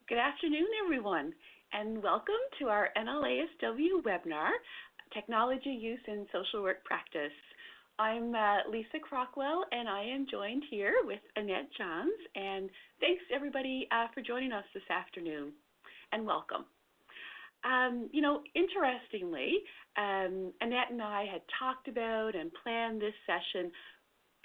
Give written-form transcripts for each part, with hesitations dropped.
Good afternoon, everyone, and welcome to our NLASW webinar, Technology Use in Social Work Practice. I'm Lisa Crockwell, and I am joined here with Annette Johns, and thanks everybody for joining us this afternoon, and welcome. Interestingly, Annette and I had talked about and planned this session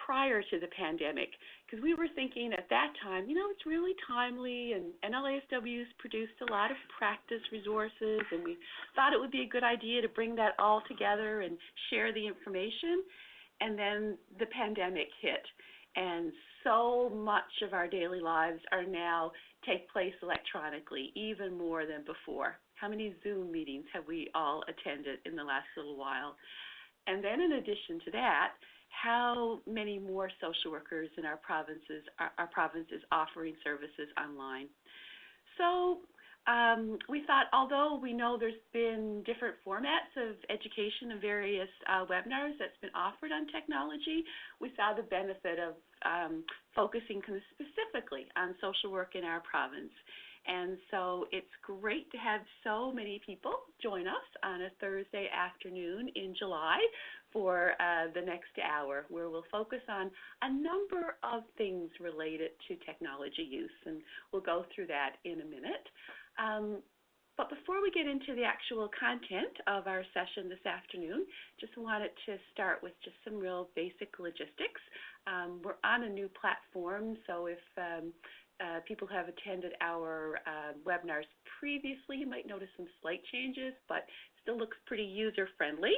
prior to the pandemic, because we were thinking at that time, it's really timely, and NLASW's produced a lot of practice resources, and we thought it would be a good idea to bring that all together and share the information. And then the pandemic hit, and so much of our daily lives are now take place electronically, even more than before. How many Zoom meetings have we all attended in the last little while? And then in addition to that, how many more social workers in our provinces offering services online. So we thought, although we know there's been different formats of education and various webinars that's been offered on technology, we saw the benefit of focusing kind of specifically on social work in our province. And so it's great to have so many people join us on a Thursday afternoon in July for the next hour, where we'll focus on a number of things related to technology use, and we'll go through that in a minute. But before we get into the actual content of our session this afternoon, just wanted to start with just some real basic logistics. We're on a new platform, so if people have attended our webinars previously, you might notice some slight changes, but still looks pretty user-friendly.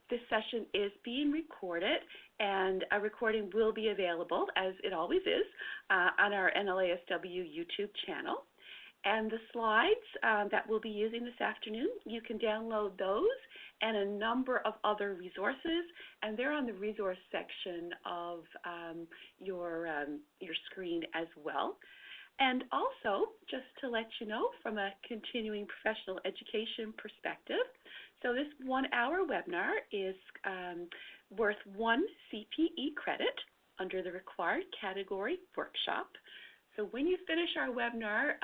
This session is being recorded, and a recording will be available, as it always is, on our NLASW YouTube channel. And the slides that we'll be using this afternoon, you can download those and a number of other resources, and they're on the resource section of your screen as well. And also, just to let you know, from a continuing professional education perspective, so this 1-hour webinar is worth 1 CPE credit under the required category workshop. So when you finish our webinar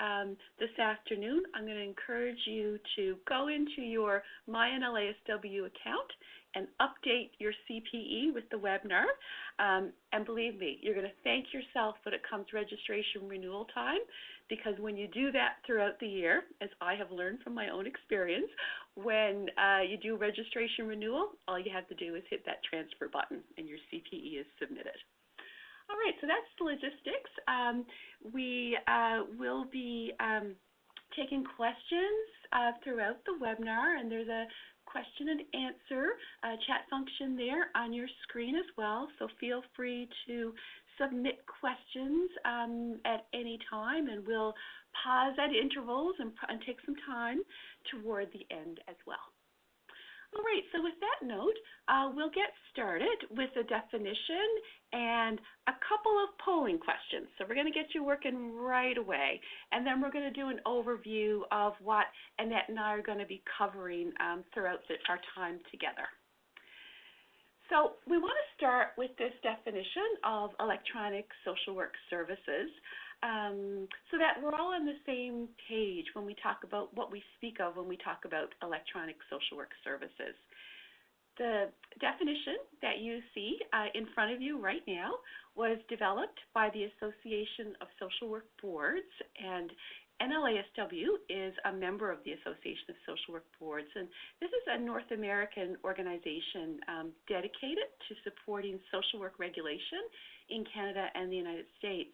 this afternoon, I'm going to encourage you to go into your My NLASW account and update your CPE with the webinar. And believe me, you're going to thank yourself when it comes registration renewal time, because when you do that throughout the year, as I have learned from my own experience, when you do registration renewal, all you have to do is hit that transfer button and your CPE is submitted. All right, so that's the logistics. We will be taking questions throughout the webinar, and there's a question and answer chat function there on your screen as well, so feel free to submit questions at any time, and we'll pause at intervals and take some time toward the end as well. All right, so with that note, we'll get started with the definition and a couple of polling questions. So we're going to get you working right away, and then we're going to do an overview of what Annette and I are going to be covering throughout our time together. So we want to start with this definition of electronic social work services, so that we're all on the same page when we talk about what we speak of when we talk about electronic social work services. The definition that you see in front of you right now was developed by the Association of Social Work Boards, and NLASW is a member of the Association of Social Work Boards, and this is a North American organization dedicated to supporting social work regulation in Canada and the United States.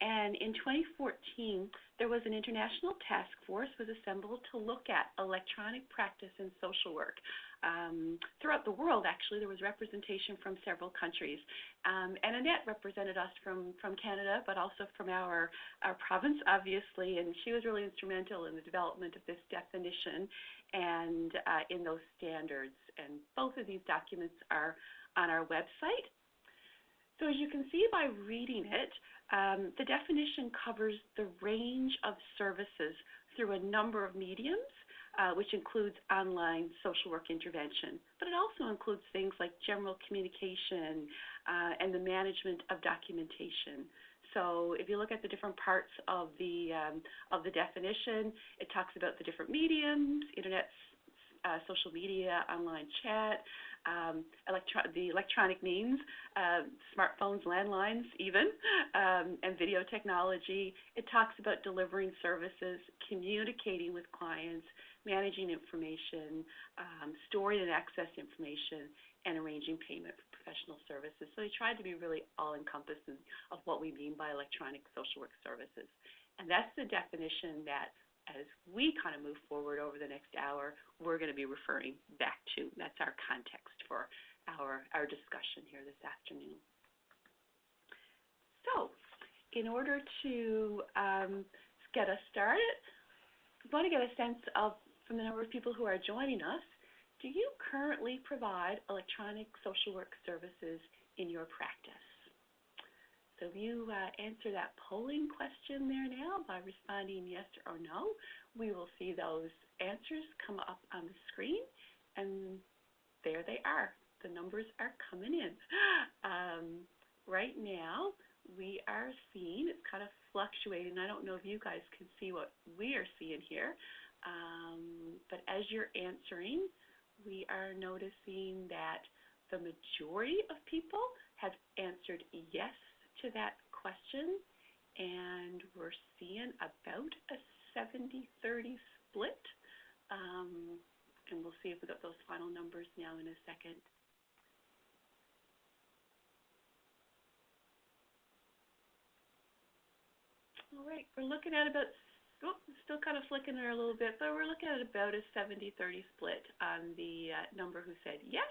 And in 2014, there was an international task force was assembled to look at electronic practice in social work. Throughout the world, actually, there was representation from several countries. And Annette represented us from Canada, but also from our province, obviously, and she was really instrumental in the development of this definition and in those standards. And both of these documents are on our website. So as you can see by reading it, the definition covers the range of services through a number of mediums, which includes online social work intervention, but it also includes things like general communication and the management of documentation, So if you look at the different parts of the definition, it talks about the different mediums, internet, social media, online chat, the electronic means, smartphones, landlines even, and video technology. It talks about delivering services, communicating with clients, managing information, storing and access information, and arranging payment for professional services. So they tried to be really all-encompassing of what we mean by electronic social work services. And that's the definition that, as we kind of move forward over the next hour, we're going to be referring back to. That's our context for our discussion here this afternoon. So in order to get us started, I want to get a sense of, from the number of people who are joining us, do you currently provide electronic social work services in your practice? So if you answer that polling question there now by responding yes or no, we will see those answers come up on the screen, and there they are. The numbers are coming in. Right now, we are seeing, it's kind of fluctuating. I don't know if you guys can see what we are seeing here, but as you're answering, we are noticing that the majority of people have answered yes to that question, and we're seeing about a 70-30 split, and we'll see if we got those final numbers now in a second. All right, we're looking at about, still kind of flicking there a little bit, but we're looking at about a 70-30 split on the number who said yes,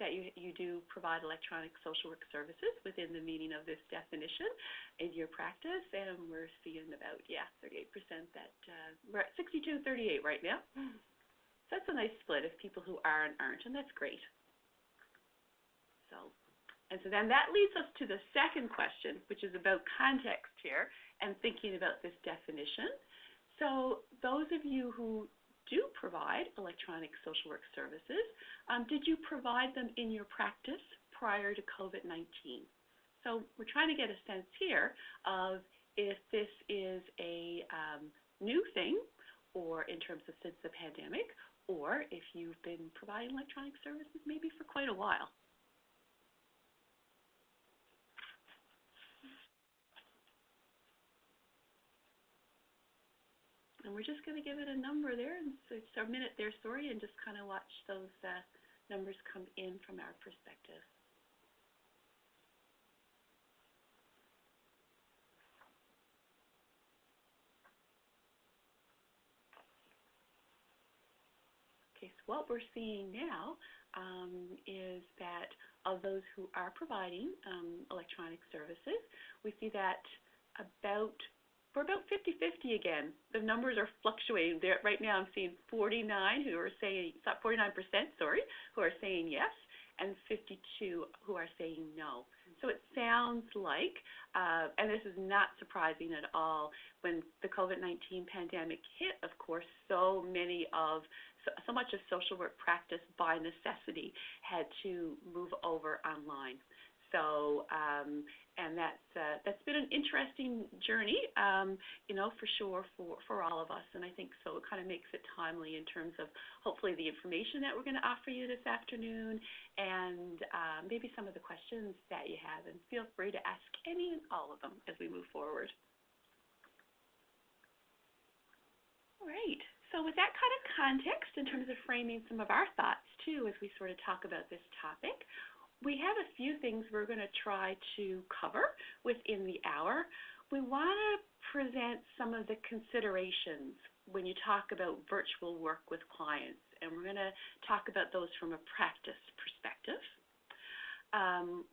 that you do provide electronic social work services within the meaning of this definition in your practice, and we're seeing about, 38% that, we're at 62-38 right now. So that's a nice split of people who are and aren't, and that's great. So then that leads us to the second question, which is about context here and thinking about this definition. So those of you who do provide electronic social work services, did you provide them in your practice prior to COVID-19? So we're trying to get a sense here of if this is a new thing, or in terms of since the pandemic, or if you've been providing electronic services maybe for quite a while. And we're just going to give it a number there, and so it's a minute there, sorry, and just kind of watch those numbers come in from our perspective. Okay, so what we're seeing now is that of those who are providing electronic services, we see that we're about 50-50 again. The numbers are fluctuating. Right now I'm seeing 49% who are saying yes, and 52 who are saying no. So it sounds like, and this is not surprising at all, when the COVID-19 pandemic hit, of course, so much of social work practice by necessity had to move over online. So, and that's been an interesting journey, for sure for all of us. And I think so it kind of makes it timely in terms of hopefully the information that we're going to offer you this afternoon, and maybe some of the questions that you have. And feel free to ask any and all of them as we move forward. All right. So with that kind of context, in terms of framing some of our thoughts too, as we sort of talk about this topic, we have a few things we're going to try to cover within the hour. We want to present some of the considerations when you talk about virtual work with clients, and we're going to talk about those from a practice perspective.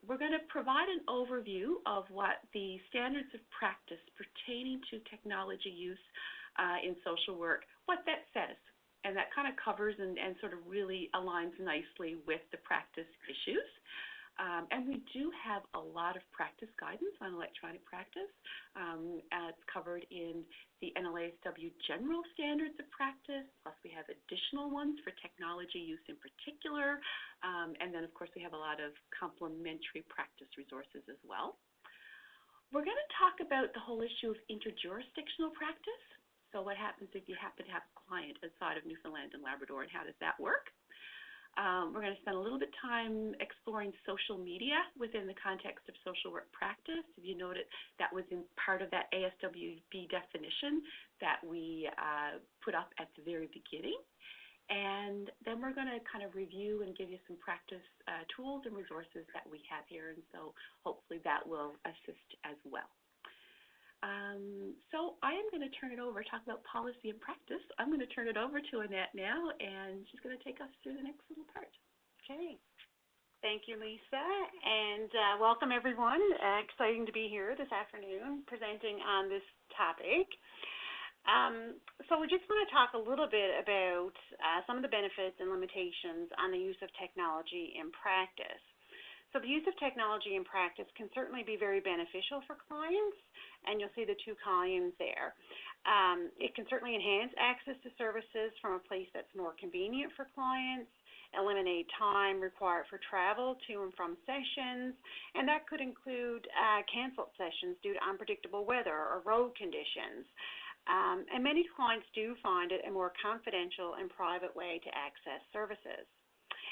We're going to provide an overview of what the standards of practice pertaining to technology use in social work, what that says. And that kind of covers and sort of really aligns nicely with the practice issues. And we do have a lot of practice guidance on electronic practice. It's covered in the NLASW general standards of practice, plus we have additional ones for technology use in particular. And then, of course, we have a lot of complementary practice resources as well. We're going to talk about the whole issue of interjurisdictional practice. So what happens if you happen to have a client outside of Newfoundland and Labrador, and how does that work? We're going to spend a little bit of time exploring social media within the context of social work practice. If you noted, that was in part of that ASWB definition that we put up at the very beginning. And then we're going to kind of review and give you some practice tools and resources that we have here, and so hopefully that will assist as well. So I am going to turn it over, talk about policy and practice. I'm going to turn it over to Annette now, and she's going to take us through the next little part. Okay. Thank you, Lisa, and welcome everyone. Exciting to be here this afternoon presenting on this topic. So we just want to talk a little bit about some of the benefits and limitations on the use of technology in practice. So the use of technology in practice can certainly be very beneficial for clients, and you'll see the two columns there. It can certainly enhance access to services from a place that's more convenient for clients, eliminate time required for travel to and from sessions, and that could include canceled sessions due to unpredictable weather or road conditions. And many clients do find it a more confidential and private way to access services.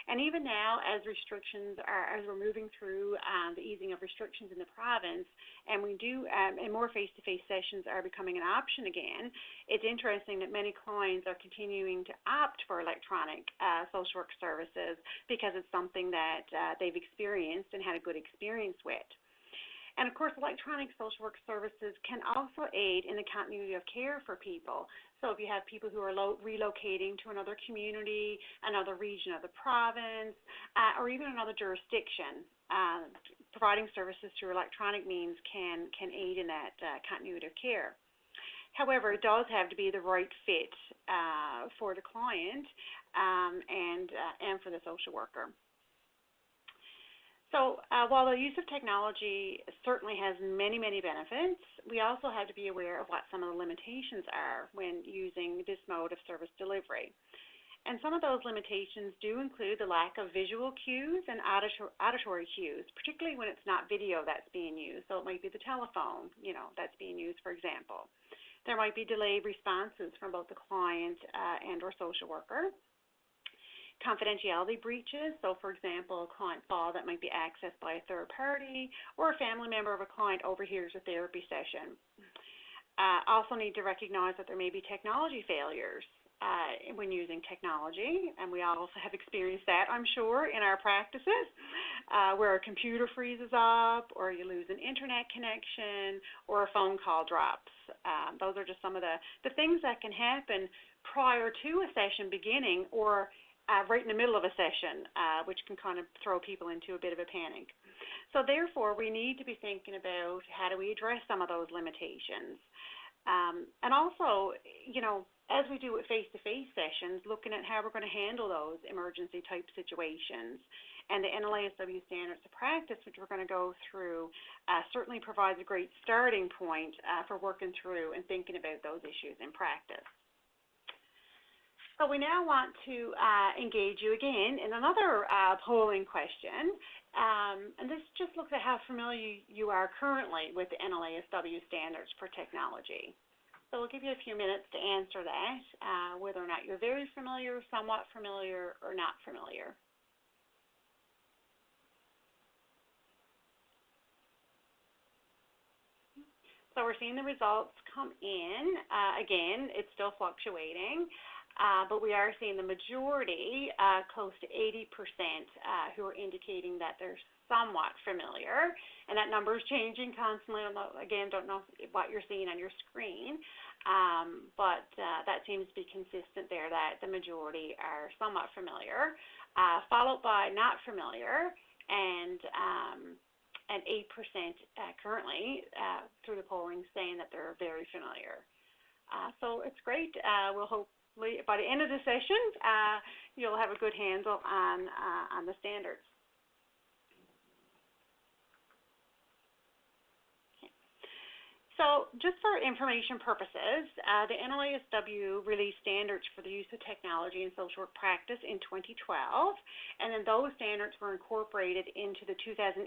And even now, as we're moving through the easing of restrictions in the province, and and more face-to-face sessions are becoming an option again, it's interesting that many clients are continuing to opt for electronic social work services because it's something that they've experienced and had a good experience with. And of course, electronic social work services can also aid in the continuity of care for people. So if you have people who are relocating to another community, another region of the province, or even another jurisdiction, providing services through electronic means can aid in that continuity of care. However, it does have to be the right fit for the client and for the social worker. So while the use of technology certainly has many, many benefits, we also have to be aware of what some of the limitations are when using this mode of service delivery. And some of those limitations do include the lack of visual cues and auditory cues, particularly when it's not video that's being used. So it might be the telephone, that's being used, for example. There might be delayed responses from both the client and or social worker. Confidentiality breaches, so for example, a client file that might be accessed by a third party, or a family member of a client overhears a therapy session. Also need to recognize that there may be technology failures when using technology, and we also have experienced that, I'm sure, in our practices, where a computer freezes up, or you lose an internet connection, or a phone call drops. Those are just some of the things that can happen prior to a session beginning, or right in the middle of a session, which can kind of throw people into a bit of a panic. So therefore, we need to be thinking about how do we address some of those limitations. And also, as we do with face-to-face sessions, looking at how we're going to handle those emergency-type situations. And the NLASW standards of practice, which we're going to go through, certainly provides a great starting point for working through and thinking about those issues in practice. So we now want to engage you again in another polling question, and this just looks at how familiar you are currently with the NLASW standards for technology. So we'll give you a few minutes to answer that, whether or not you're very familiar, somewhat familiar, or not familiar. So we're seeing the results come in. Again, it's still fluctuating. But we are seeing the majority, close to 80%, who are indicating that they're somewhat familiar, and that number is changing constantly. Again, don't know what you're seeing on your screen, but that seems to be consistent there, that the majority are somewhat familiar, followed by not familiar, and 8% currently through the polling saying that they're very familiar. So it's great. We'll hope by the end of the session, you'll have a good handle on the standards. Okay. So just for information purposes, the NLASW released standards for the use of technology in social work practice in 2012, and then those standards were incorporated into the 2018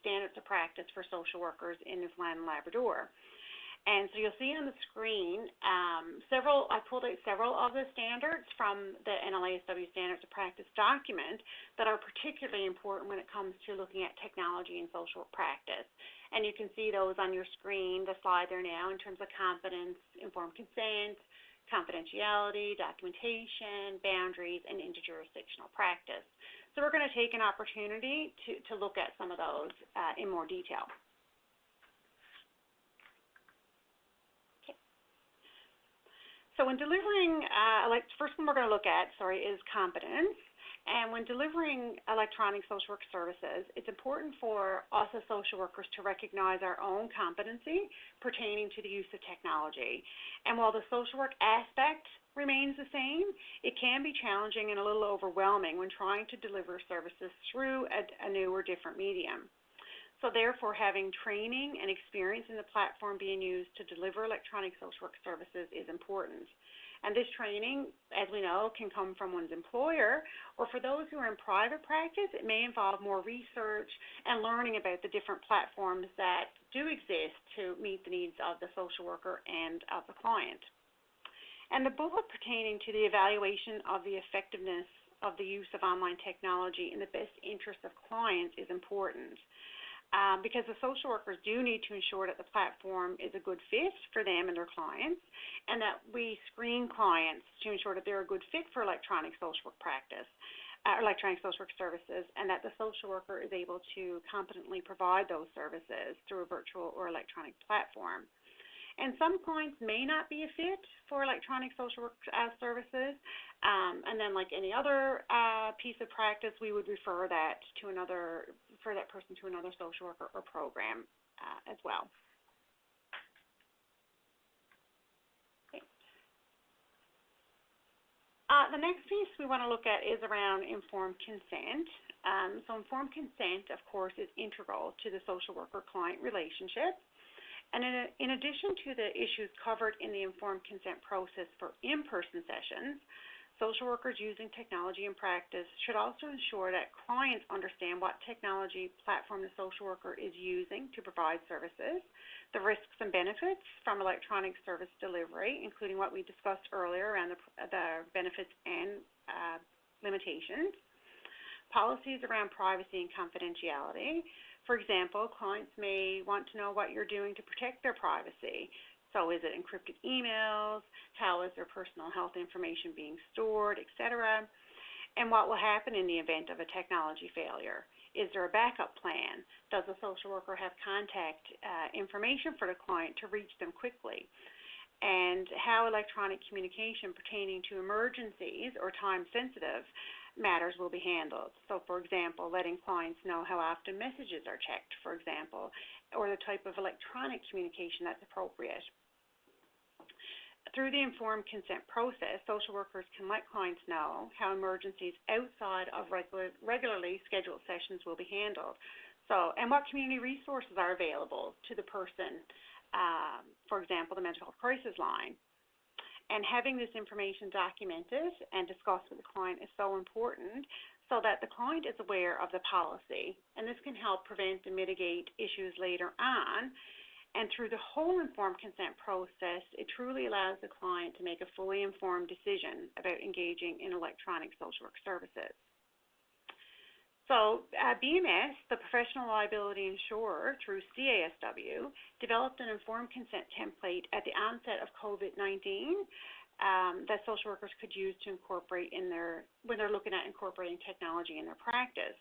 Standards of Practice for Social Workers in Newfoundland and Labrador. And so you'll see on the screen I pulled out several of the standards from the NLASW Standards of Practice document that are particularly important when it comes to looking at technology in social work practice. And you can see those on your screen, the slide there now, in terms of competence, informed consent, confidentiality, documentation, boundaries, and interjurisdictional practice. So we're going to take an opportunity to look at some of those in more detail. So when delivering, first one we're going to look at, is competence. And when delivering electronic social work services, it's important for us as social workers to recognize our own competency pertaining to the use of technology. And while the social work aspect remains the same, it can be challenging and a little overwhelming when trying to deliver services through a new or different medium. So therefore, having training and experience in the platform being used to deliver electronic social work services is important. And this training, as we know, can come from one's employer, or for those who are in private practice, it may involve more research and learning about the different platforms that do exist to meet the needs of the social worker and of the client. And the bullet pertaining to the evaluation of the effectiveness of the use of online technology in the best interest of clients is important. Because the social workers do need to ensure that the platform is a good fit for them and their clients, and that we screen clients to ensure that they're a good fit for electronic social work practice, electronic social work services, and that the social worker is able to competently provide those services through a virtual or electronic platform. And some clients may not be a fit for electronic social work services, and then like any other piece of practice, we would refer that person to another social worker or program as well. Okay. The next piece we want to look at is around informed consent. So informed consent, of course, is integral to the social worker-client relationship. And in addition to the issues covered in the informed consent process for in-person sessions, social workers using technology in practice should also ensure that clients understand what technology platform the social worker is using to provide services, the risks and benefits from electronic service delivery, including what we discussed earlier around the benefits and limitations, policies around privacy and confidentiality. For example, clients may want to know what you're doing to protect their privacy. So is it encrypted emails? How is their personal health information being stored, etc.? And what will happen in the event of a technology failure? Is there a backup plan? Does the social worker have contact information for the client to reach them quickly? And how electronic communication pertaining to emergencies or time-sensitive matters will be handled. So, for example, letting clients know how often messages are checked, for example, or the type of electronic communication that's appropriate. Through the informed consent process, social workers can let clients know how emergencies outside of regularly scheduled sessions will be handled. So, and what community resources are available to the person, for example, the mental health crisis line. And having this information documented and discussed with the client is so important so that the client is aware of the policy. And this can help prevent and mitigate issues later on. And through the whole informed consent process, it truly allows the client to make a fully informed decision about engaging in electronic social work services. So BMS, the professional liability insurer through CASW, developed an informed consent template at the onset of COVID-19 that social workers could use to incorporate when they're looking at incorporating technology in their practice.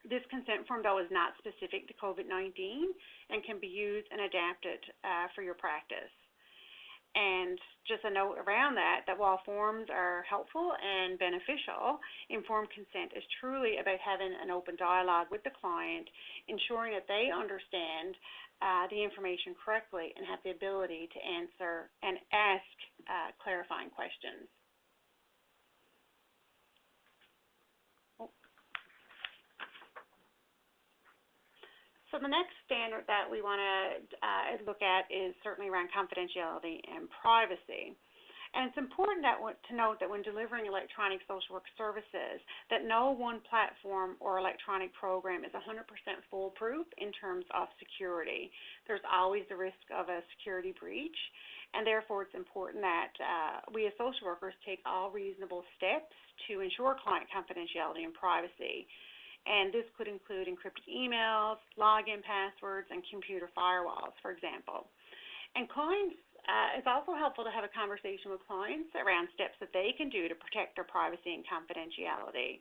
This consent form, though, is not specific to COVID-19 and can be used and adapted for your practice. And just a note around that while forms are helpful and beneficial, informed consent is truly about having an open dialogue with the client, ensuring that they understand the information correctly and have the ability to answer and ask clarifying questions. So the next standard that we want to look at is certainly around confidentiality and privacy. And it's important to note that when delivering electronic social work services, that no one platform or electronic program is 100% foolproof in terms of security. There's always the risk of a security breach, and therefore it's important that we as social workers take all reasonable steps to ensure client confidentiality and privacy. And this could include encrypted emails, login passwords, and computer firewalls, for example. And clients, it's also helpful to have a conversation with clients around steps that they can do to protect their privacy and confidentiality.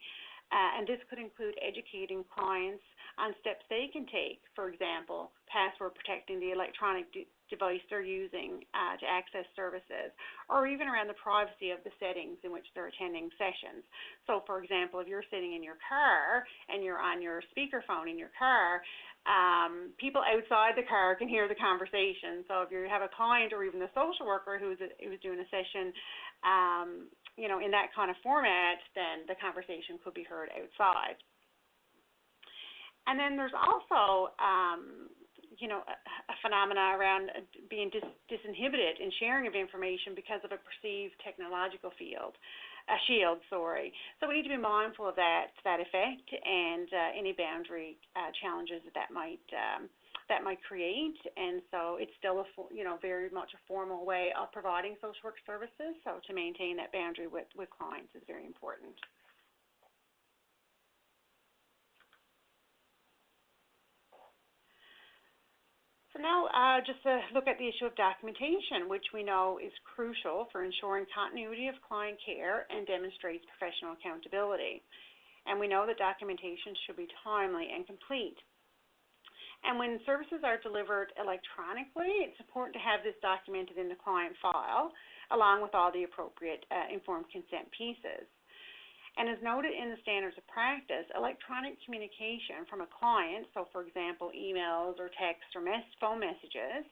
And this could include educating clients on steps they can take, for example, password protecting the electronic device they're using to access services, or even around the privacy of the settings in which they're attending sessions. So, for example, if you're sitting in your car and you're on your speakerphone in your car, people outside the car can hear the conversation. So if you have a client or even the social worker who's doing a session, in that kind of format, then the conversation could be heard outside. And then there's also, a phenomena around being disinhibited in sharing of information because of a perceived technological shield. So we need to be mindful of that effect and any boundary challenges that might create. And so it's still very much a formal way of providing social work services. So to maintain that boundary with clients is very important. So now just to look at the issue of documentation, which we know is crucial for ensuring continuity of client care and demonstrates professional accountability. And we know that documentation should be timely and complete. And when services are delivered electronically, it's important to have this documented in the client file, along with all the appropriate informed consent pieces. And as noted in the standards of practice, electronic communication from a client, so for example, emails or texts or phone messages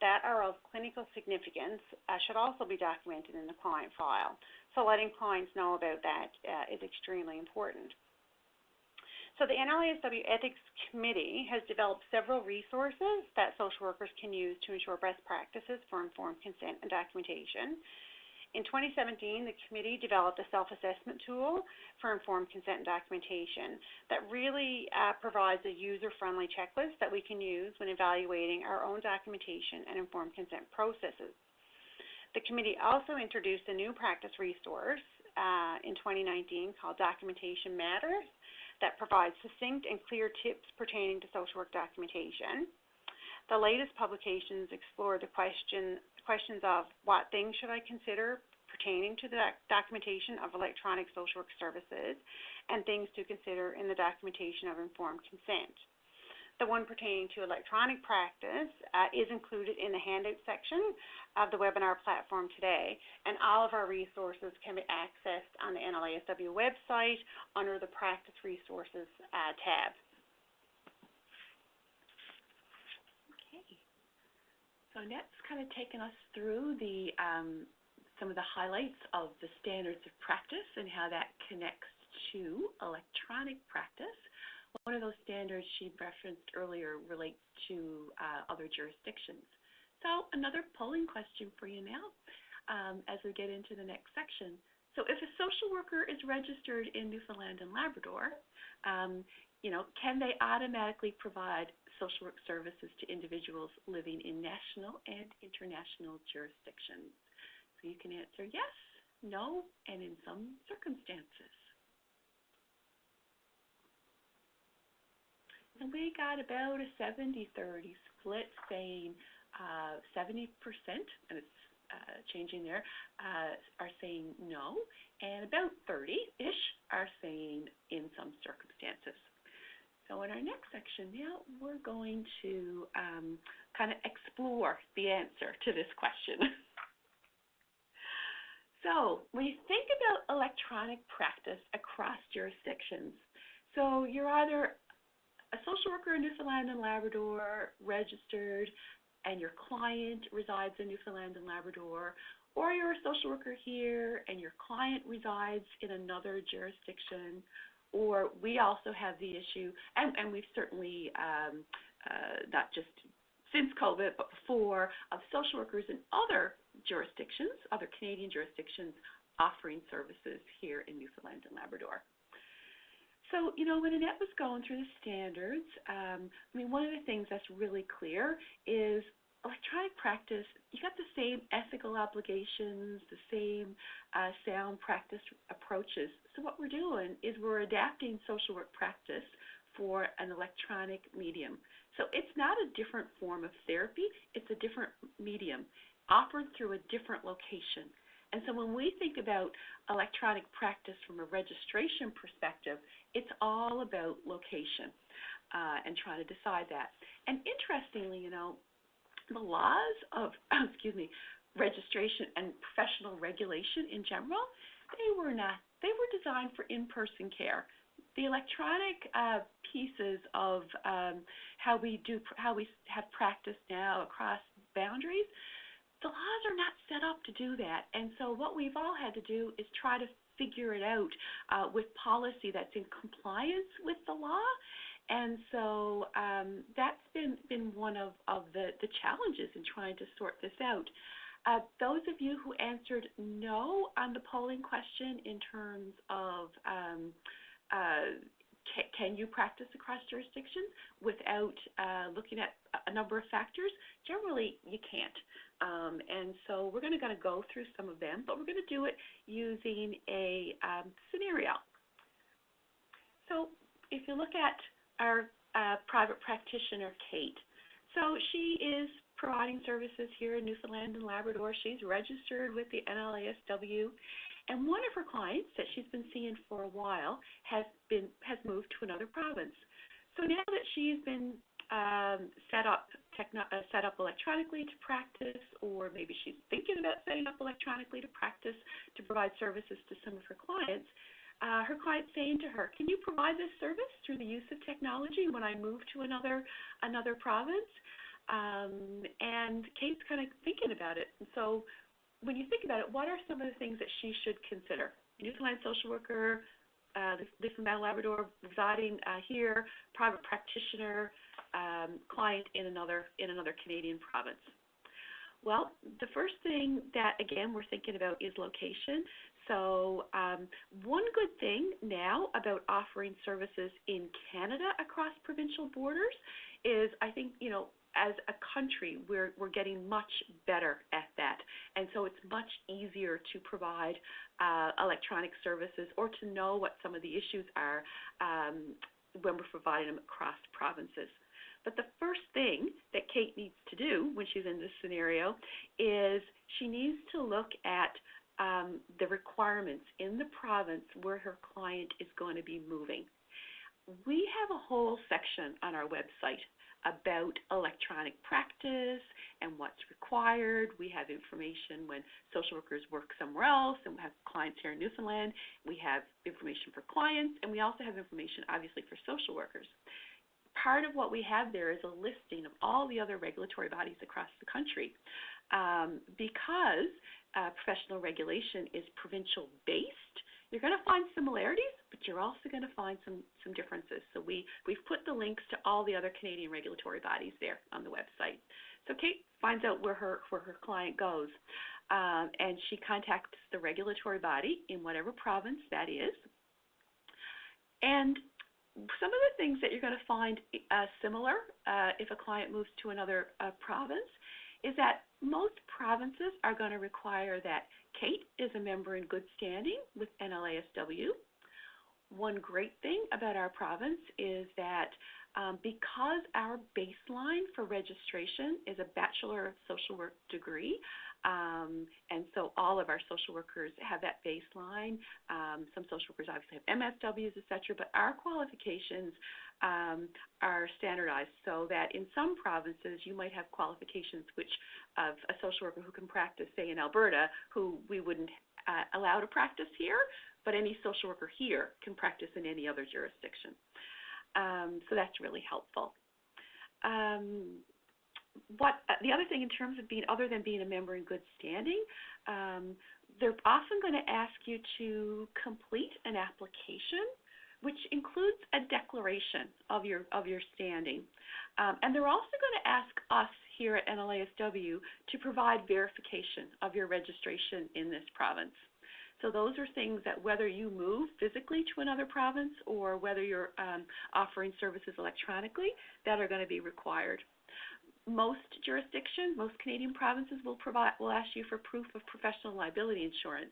that are of clinical significance should also be documented in the client file. So letting clients know about that is extremely important. So the NLASW Ethics Committee has developed several resources that social workers can use to ensure best practices for informed consent and documentation. In 2017, the committee developed a self-assessment tool for informed consent and documentation that really provides a user-friendly checklist that we can use when evaluating our own documentation and informed consent processes. The committee also introduced a new practice resource in 2019 called Documentation Matters that provides succinct and clear tips pertaining to social work documentation. The latest publications explore the questions of what things should I consider pertaining to the documentation of electronic social work services and things to consider in the documentation of informed consent. The one pertaining to electronic practice is included in the handout section of the webinar platform today, and all of our resources can be accessed on the NLASW website under the Practice Resources tab. So Annette's kind of taken us through the some of the highlights of the standards of practice and how that connects to electronic practice. One of those standards she referenced earlier relates to other jurisdictions. So another polling question for you now as we get into the next section. So if a social worker is registered in Newfoundland and Labrador, can they automatically provide social work services to individuals living in national and international jurisdictions? So you can answer yes, no, and in some circumstances. And we got about a 70-30 split, saying 70%, and it's changing there, are saying no, and about 30-ish are saying in some circumstances. So in our next section now, we're going to kind of explore the answer to this question. So when you think about electronic practice across jurisdictions, so you're either a social worker in Newfoundland and Labrador registered and your client resides in Newfoundland and Labrador, or you're a social worker here and your client resides in another jurisdiction, or we also have the issue, and we've certainly not just since COVID, but before, of social workers in other jurisdictions, other Canadian jurisdictions, offering services here in Newfoundland and Labrador. So, when Annette was going through the standards, one of the things that's really clear is electronic practice, you got the same ethical obligations, the same sound practice approaches. So what we're doing is we're adapting social work practice for an electronic medium. So it's not a different form of therapy, it's a different medium offered through a different location. And so when we think about electronic practice from a registration perspective, it's all about location and trying to decide that. And interestingly, the laws of, registration and professional regulation in general, they were designed for in-person care. The electronic pieces of how we have practice now across boundaries, the laws are not set up to do that. And so what we've all had to do is try to figure it out with policy that's in compliance with the law. And so that's been one of the challenges in trying to sort this out. Those of you who answered no on the polling question in terms of can you practice across jurisdictions without looking at a number of factors, generally you can't. And so we're going to go through some of them, but we're going to do it using a scenario. So if you look at our private practitioner, Kate. So she is providing services here in Newfoundland and Labrador. She's registered with the NLASW, and one of her clients that she's been seeing for a while has moved to another province. So now that she's been set up electronically to practice, or maybe she's thinking about setting up electronically to practice to provide services to some of her clients, her client's saying to her, can you provide this service through the use of technology when I move to another province? And Kate's kind of thinking about it. And so when you think about it, what are some of the things that she should consider? Newfoundland social worker, Newfoundland Labrador, residing here, private practitioner, client in another Canadian province. Well, the first thing that, again, we're thinking about is location. So one good thing now about offering services in Canada across provincial borders is, I think, as a country, we're getting much better at that. And so it's much easier to provide electronic services or to know what some of the issues are when we're providing them across provinces. But the first thing that Kate needs to do when she's in this scenario is she needs to look at the requirements in the province where her client is going to be moving. We have a whole section on our website about electronic practice and what's required. We have information when social workers work somewhere else, and we have clients here in Newfoundland. We have information for clients, and we also have information, obviously, for social workers. Part of what we have there is a listing of all the other regulatory bodies across the country. Because professional regulation is provincial-based, you're going to find similarities, but you're also going to find some differences. So we've put the links to all the other Canadian regulatory bodies there on the website. So Kate finds out where her client goes, and she contacts the regulatory body in whatever province that is. And some of the things that you're going to find similar if a client moves to another province is that most provinces are going to require that Kate is a member in good standing with NLASW. One great thing about our province is that because our baseline for registration is a Bachelor of Social Work degree, and so all of our social workers have that baseline. Some social workers obviously have MSWs, et cetera, but our qualifications are standardized so that in some provinces you might have qualifications which of a social worker who can practice, say, in Alberta, who we wouldn't allow to practice here, but any social worker here can practice in any other jurisdiction. So that's really helpful. The other thing in terms of other than being a member in good standing, they're often going to ask you to complete an application which includes a declaration of your standing. And they're also going to ask us here at NLASW to provide verification of your registration in this province. So those are things that whether you move physically to another province or whether you're offering services electronically, that are going to be required. Most jurisdictions, most Canadian provinces will ask you for proof of professional liability insurance.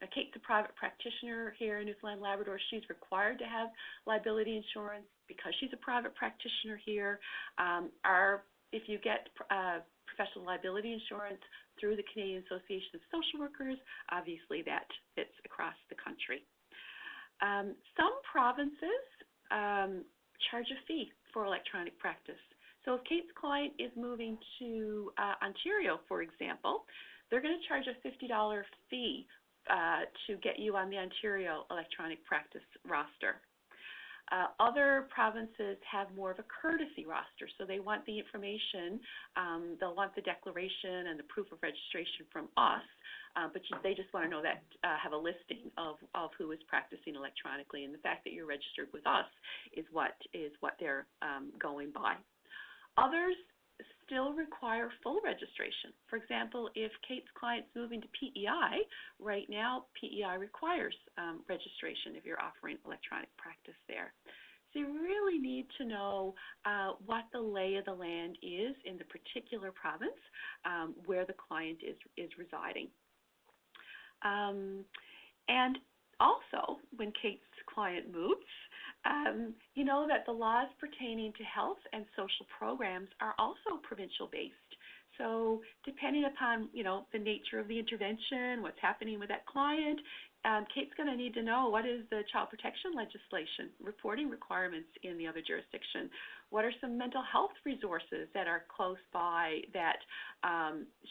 Now, Kate's a private practitioner here in Newfoundland, Labrador. She's required to have liability insurance because she's a private practitioner here. If you get professional liability insurance through the Canadian Association of Social Workers, obviously that fits across the country. Some provinces charge a fee for electronic practice. So if Kate's client is moving to Ontario, for example, they're going to charge a $50 fee to get you on the Ontario electronic practice roster. Other provinces have more of a courtesy roster, so they want the information, they'll want the declaration and the proof of registration from us, but they just want to know that, have a listing of who is practicing electronically, and the fact that you're registered with us is what they're going by. Others still require full registration. For example, if Kate's client's moving to PEI, right now PEI requires registration if you're offering electronic practice there. So you really need to know what the lay of the land is in the particular province where the client is residing. And also, when Kate's client moves, you know that the laws pertaining to health and social programs are also provincial-based. So depending upon, the nature of the intervention, what's happening with that client, Kate's going to need to know what is the child protection legislation, reporting requirements in the other jurisdiction. What are some mental health resources that are close by that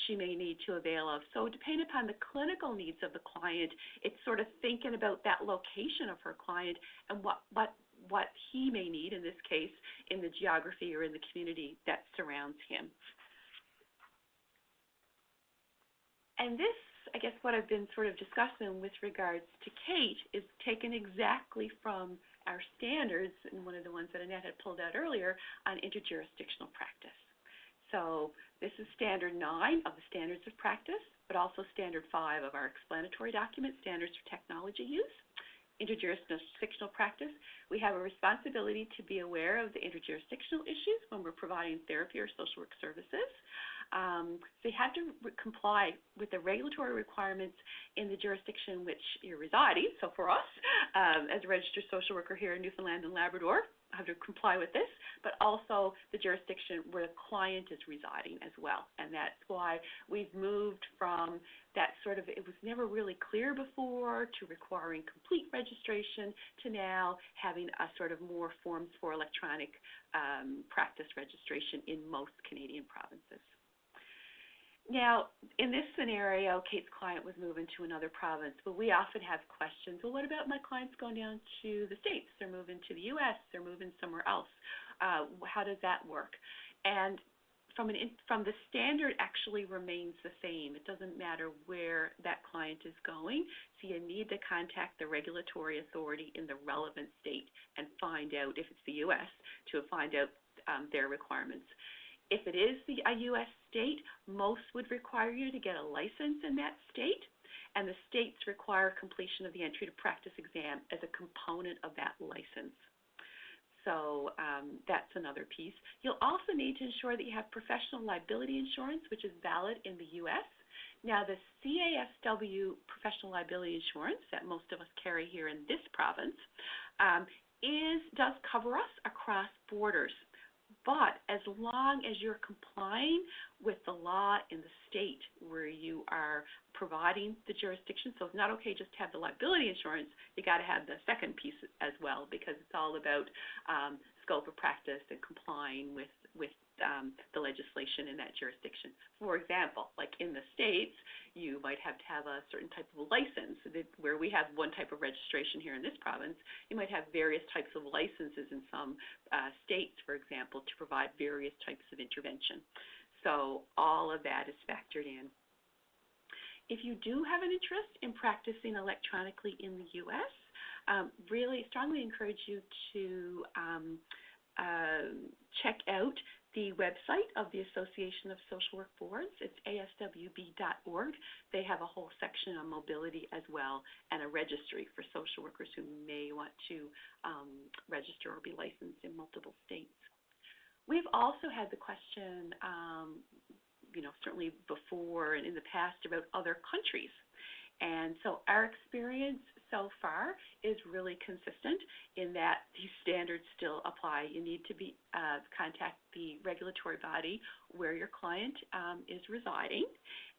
she may need to avail of? So depending upon the clinical needs of the client, it's sort of thinking about that location of her client and what he may need, in this case, in the geography or in the community that surrounds him. And this, I guess what I've been sort of discussing with regards to Kate is taken exactly from our standards, and one of the ones that Annette had pulled out earlier, on interjurisdictional practice. So this is Standard 9 of the Standards of Practice, but also Standard 5 of our explanatory document, Standards for Technology Use. Interjurisdictional practice, we have a responsibility to be aware of the interjurisdictional issues when we're providing therapy or social work services. So you have to comply with the regulatory requirements in the jurisdiction in which you're residing. So for us, as a registered social worker here in Newfoundland and Labrador, I have to comply with this, but also the jurisdiction where the client is residing as well. And that's why we've moved from that sort of, it was never really clear before, to requiring complete registration, to now having a sort of more forms for electronic practice registration in most Canadian provinces. Now, in this scenario, Kate's client was moving to another province, but we often have questions, well, what about my clients going down to the States? They're moving to the U.S., they're moving somewhere else. How does that work? And from the standard actually remains the same. It doesn't matter where that client is going, so you need to contact the regulatory authority in the relevant state and find out, if it's the U.S., to find out their requirements. If it is a U.S. state, most would require you to get a license in that state, and the states require completion of the entry to practice exam as a component of that license. So that's another piece. You'll also need to ensure that you have professional liability insurance, which is valid in the U.S. Now, the CASW professional liability insurance that most of us carry here in this province does cover us across borders. But as long as you're complying with the law in the state where you are providing the jurisdiction, so it's not okay just to have the liability insurance, you got to have the second piece as well, because it's all about scope of practice and complying with the legislation in that jurisdiction. For example, like in the States, you might have to have a certain type of license. Where we have one type of registration here in this province, you might have various types of licenses in some states, for example, to provide various types of intervention. So all of that is factored in. If you do have an interest in practicing electronically in the U.S., really strongly encourage you to check out the website of the Association of Social Work Boards. It's aswb.org. They have a whole section on mobility as well, and a registry for social workers who may want to register or be licensed in multiple states. We've also had the question, certainly before and in the past about other countries. And so our experience so far is really consistent in that these standards still apply. You need to contact the regulatory body where your client is residing.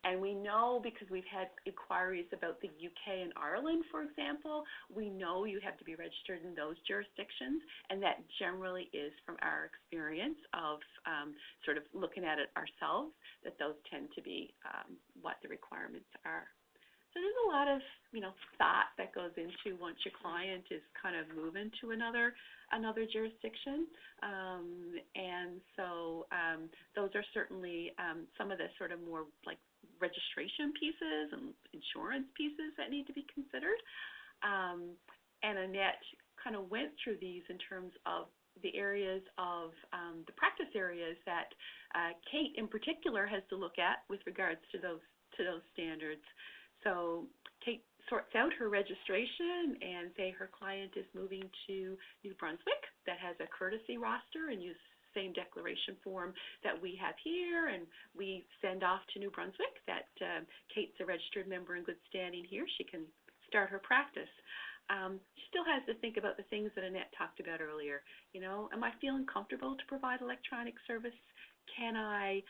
And we know, because we've had inquiries about the UK and Ireland, for example, we know you have to be registered in those jurisdictions, and that generally is, from our experience of sort of looking at it ourselves, that those tend to be what the requirements are. So there's a lot of, thought that goes into once your client is kind of moving to another jurisdiction. And so those are certainly some of the sort of more like registration pieces and insurance pieces that need to be considered. And Annette kind of went through these in terms of the areas of the practice areas that Kate in particular has to look at with regards to those standards. So Kate sorts out her registration and say her client is moving to New Brunswick that has a courtesy roster and use the same declaration form that we have here, and we send off to New Brunswick that Kate's a registered member in good standing here. She can start her practice. She still has to think about the things that Annette talked about earlier. Am I feeling comfortable to provide electronic service? Can I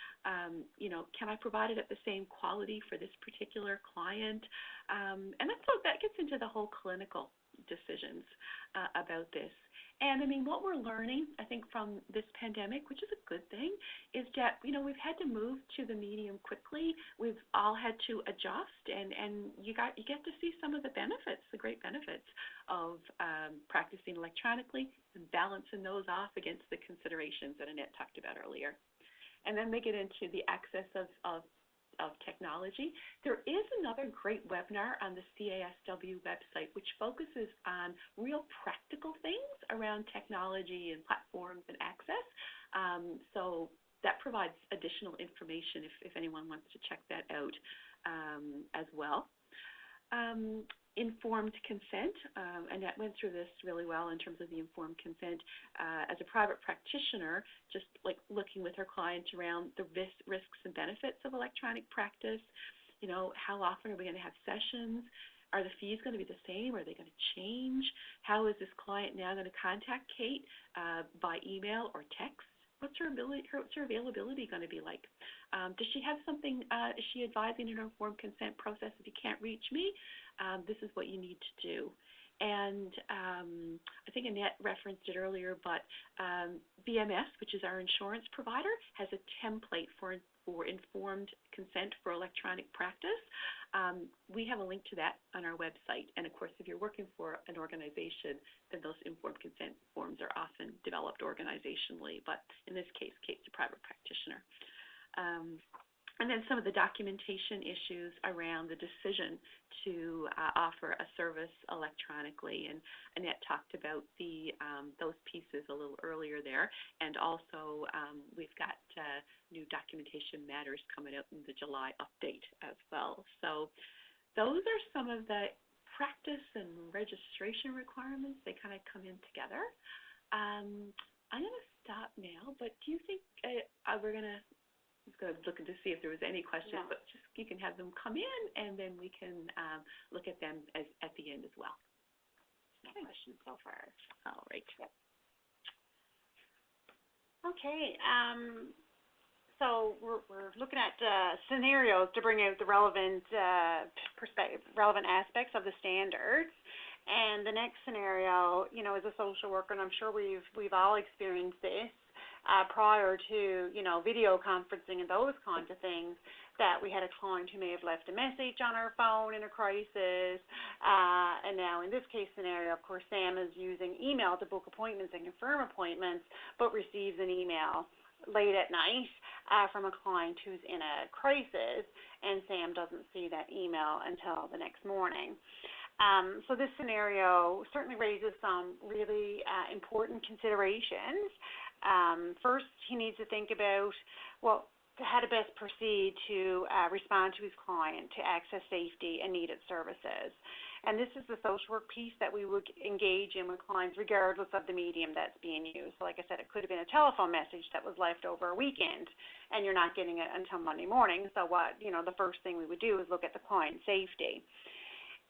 provide it at the same quality for this particular client? And that gets into the whole clinical decisions about this. And what we're learning, I think, from this pandemic, which is a good thing, is that, we've had to move to the medium quickly. We've all had to adjust, and you get to see some of the benefits, the great benefits of practicing electronically and balancing those off against the considerations that Annette talked about earlier. And then they get into the access of technology. There is another great webinar on the CASW website which focuses on real practical things around technology and platforms and access. So that provides additional information if anyone wants to check that out as well. Informed consent, Annette went through this really well in terms of the informed consent. As a private practitioner, just like looking with her clients around the risks and benefits of electronic practice, how often are we going to have sessions? Are the fees going to be the same? Are they going to change? How is this client now going to contact Kate by email or text? What's her availability going to be like? Does she have something, is she advising in her informed consent process, if you can't reach me, this is what you need to do. And I think Annette referenced it earlier, but BMS, which is our insurance provider, has a template for informed consent for electronic practice. We have a link to that on our website. And of course, if you're working for an organization, then those informed consent forms are often developed organizationally. But in this case, Kate's a private practitioner. And then some of the documentation issues around the decision to offer a service electronically. And Annette talked about those pieces a little earlier there. And also, we've got new documentation matters coming out in the July update as well. So those are some of the practice and registration requirements. They kind of come in together. I'm going to stop now, but do you think we're going to looking to see if there was any questions, but just you can have them come in, and then we can look at them at the end as well. No questions so far. All right. Yep. Okay. So we're looking at scenarios to bring out the relevant relevant aspects of the standards. And the next scenario, as a social worker, and I'm sure we've all experienced this, prior to, video conferencing and those kinds of things, that we had a client who may have left a message on her phone in a crisis. And now in this case scenario, of course, Sam is using email to book appointments and confirm appointments, but receives an email late at night from a client who's in a crisis, and Sam doesn't see that email until the next morning. So this scenario certainly raises some really important considerations. First, he needs to think about, well, how to best proceed to respond to his client to access safety and needed services. And this is the social work piece that we would engage in with clients regardless of the medium that's being used. So like I said, it could have been a telephone message that was left over a weekend and you're not getting it until Monday morning. So the first thing we would do is look at the client safety.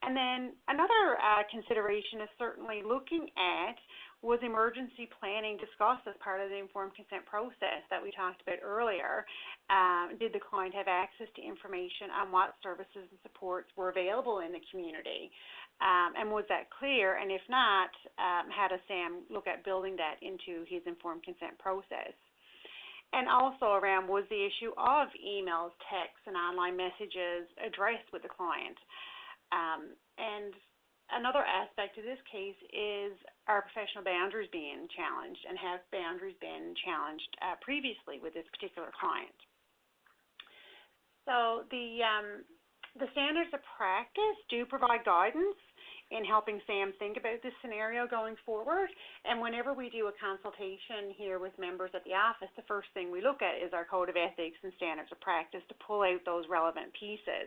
And then another consideration is certainly looking at, was emergency planning discussed as part of the informed consent process that we talked about earlier? Did the client have access to information on what services and supports were available in the community? And was that clear? And if not, how does SAM look at building that into his informed consent process? And also around, was the issue of emails, texts, and online messages addressed with the client? And another aspect of this case is, are professional boundaries being challenged, and have boundaries been challenged previously with this particular client? So the standards of practice do provide guidance in helping SAM think about this scenario going forward. And whenever we do a consultation here with members at the office, the first thing we look at is our code of ethics and standards of practice to pull out those relevant pieces.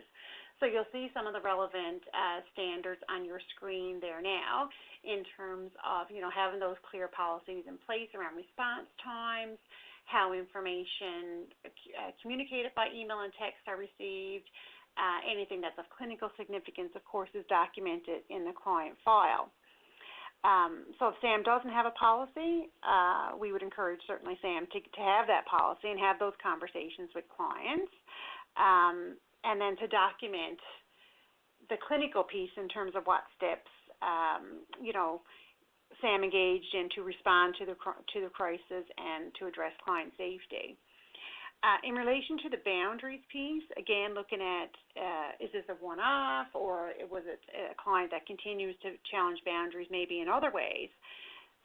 So you'll see some of the relevant standards on your screen there now in terms of, having those clear policies in place around response times, how information communicated by email and text are received. Anything that's of clinical significance, of course, is documented in the client file. So if SAM doesn't have a policy, we would encourage certainly SAM to have that policy and have those conversations with clients. And then to document the clinical piece in terms of what steps, SAM engaged in to respond to the crisis and to address client safety. In relation to the boundaries piece, again, looking at, is this a one-off, or was it a client that continues to challenge boundaries maybe in other ways?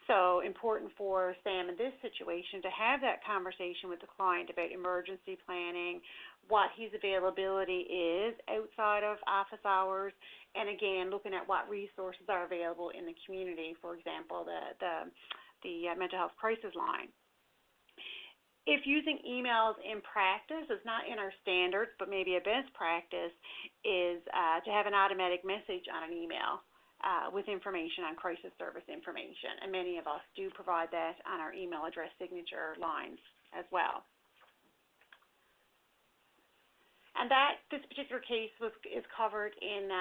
So important for SAM in this situation to have that conversation with the client about emergency planning, what his availability is outside of office hours, and again, looking at what resources are available in the community, for example, the mental health crisis line. If using emails in practice, it's not in our standards, but maybe a best practice is to have an automatic message on an email with information on crisis service information. And many of us do provide that on our email address signature lines as well. And this particular case is covered in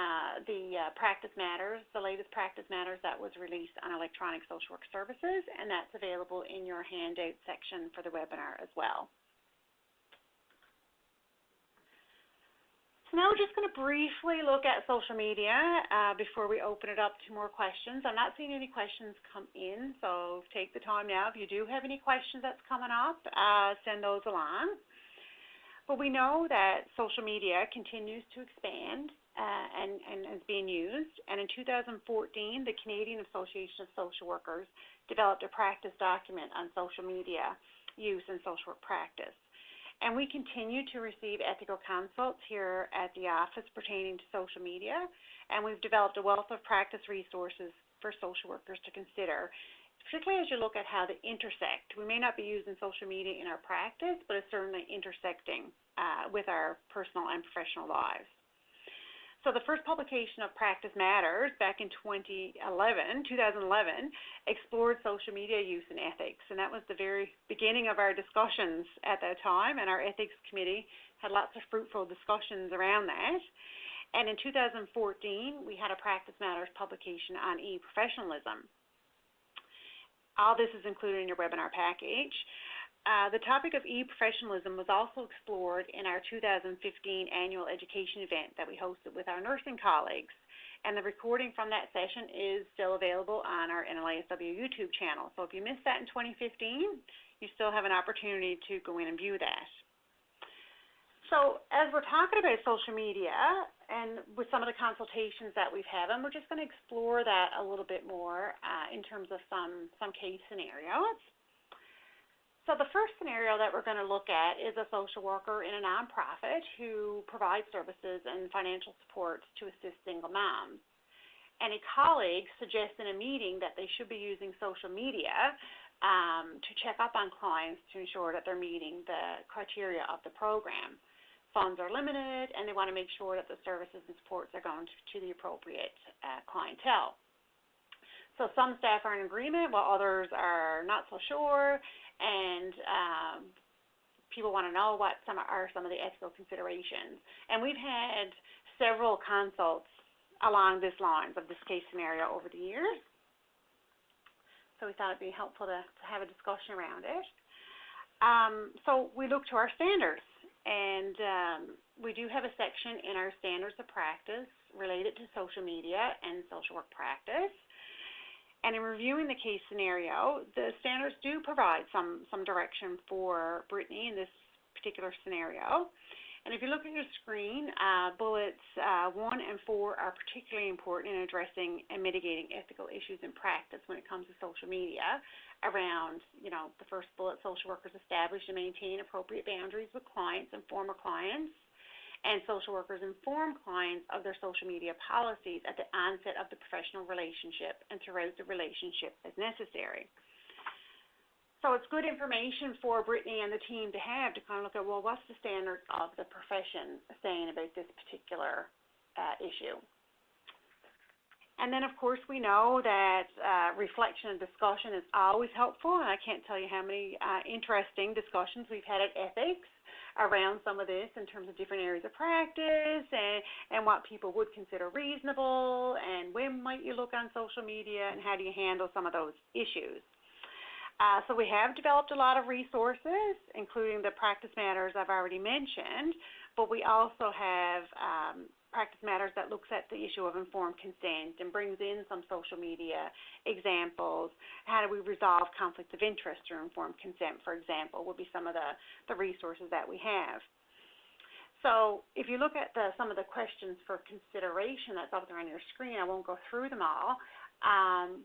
the Practice Matters, the latest Practice Matters that was released on electronic social work services, and that's available in your handout section for the webinar as well. So now we're just going to briefly look at social media before we open it up to more questions. I'm not seeing any questions come in, so take the time now. If you do have any questions that's coming up, send those along. But we know that social media continues to expand and is being used. And in 2014, the Canadian Association of Social Workers developed a practice document on social media use and social work practice. And we continue to receive ethical consults here at the office pertaining to social media. And we've developed a wealth of practice resources for social workers to consider, particularly as you look at how they intersect. We may not be using social media in our practice, but it's certainly intersecting with our personal and professional lives. So the first publication of Practice Matters back in 2011, explored social media use and ethics, and that was the very beginning of our discussions at that time, and our ethics committee had lots of fruitful discussions around that. And in 2014, we had a Practice Matters publication on e-professionalism. All this is included in your webinar package. The topic of e-professionalism was also explored in our 2015 annual education event that we hosted with our nursing colleagues. And the recording from that session is still available on our NLASW YouTube channel. So if you missed that in 2015, you still have an opportunity to go in and view that. So as we're talking about social media and with some of the consultations that we've had, we're just going to explore that a little bit more in terms of some case scenarios. So the first scenario that we're going to look at is a social worker in a nonprofit who provides services and financial support to assist single moms. any colleagues suggest in a meeting that they should be using social media to check up on clients to ensure that they're meeting the criteria of the program. Funds are limited, and they want to make sure that the services and supports are going to the appropriate clientele. So some staff are in agreement, while others are not so sure, and people want to know what some of the ethical considerations. And we've had several consults along these lines of this case scenario over the years. So we thought it'd be helpful to have a discussion around it. So we look to our standards, and we do have a section in our standards of practice related to social media and social work practice. And in reviewing the case scenario, the standards do provide some direction for Brittany in this particular scenario. And if you look at your screen, bullets 1 and 4 are particularly important in addressing and mitigating ethical issues in practice when it comes to social media. Around, the first bullet, social workers establish and maintain appropriate boundaries with clients and former clients, and social workers inform clients of their social media policies at the onset of the professional relationship and throughout the relationship as necessary. So it's good information for Brittany and the team to have to kind of look at, well, what's the standard of the profession saying about this particular issue? And then, of course, we know that reflection and discussion is always helpful, and I can't tell you how many interesting discussions we've had at ethics around some of this in terms of different areas of practice and what people would consider reasonable, and when might you look on social media, and how do you handle some of those issues. So we have developed a lot of resources, including the practice matters I've already mentioned, but we also have practice matters that looks at the issue of informed consent and brings in some social media examples. How do we resolve conflicts of interest through informed consent, for example, would be some of the resources that we have. So if you look at some of the questions for consideration that's up there on your screen, I won't go through them all,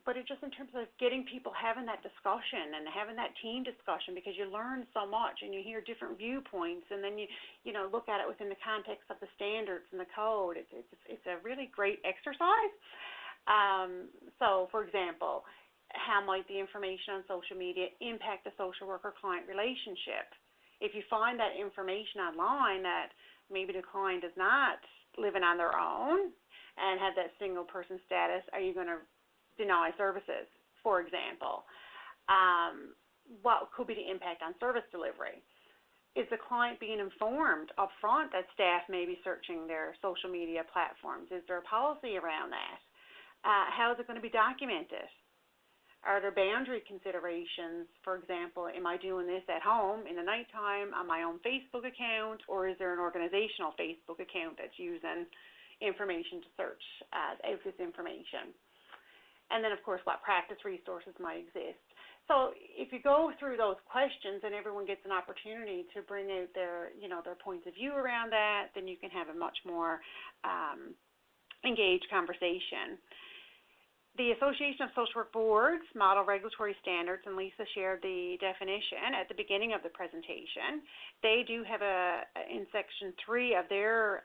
but it just in terms of getting people having that discussion and having that team discussion, because you learn so much and you hear different viewpoints, and then you look at it within the context of the standards and the code. It's a really great exercise. So, for example, how might the information on social media impact the social worker-client relationship? If you find that information online that maybe the client is not living on their own and have that single person status, are you going to deny services, for example? What could be the impact on service delivery? Is the client being informed up front that staff may be searching their social media platforms? Is there a policy around that? How is it going to be documented? Are there boundary considerations? For example, am I doing this at home in the nighttime on my own Facebook account, or is there an organizational Facebook account that's using information to search out this information? And then, of course, what practice resources might exist. So if you go through those questions and everyone gets an opportunity to bring out their points of view around that, then you can have a much more engaged conversation. The Association of Social Work Boards model regulatory standards, and Lisa shared the definition at the beginning of the presentation. They do have in section 3 of their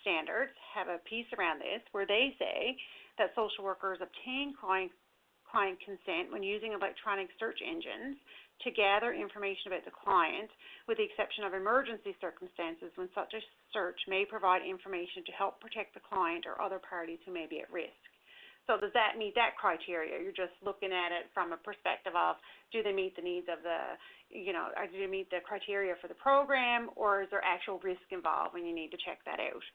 standards, have a piece around this where they say that social workers obtain client consent when using electronic search engines to gather information about the client, with the exception of emergency circumstances when such a search may provide information to help protect the client or other parties who may be at risk. So does that meet that criteria? You're just looking at it from a perspective of, do they meet the needs of do they meet the criteria for the program, or is there actual risk involved when you need to check that out?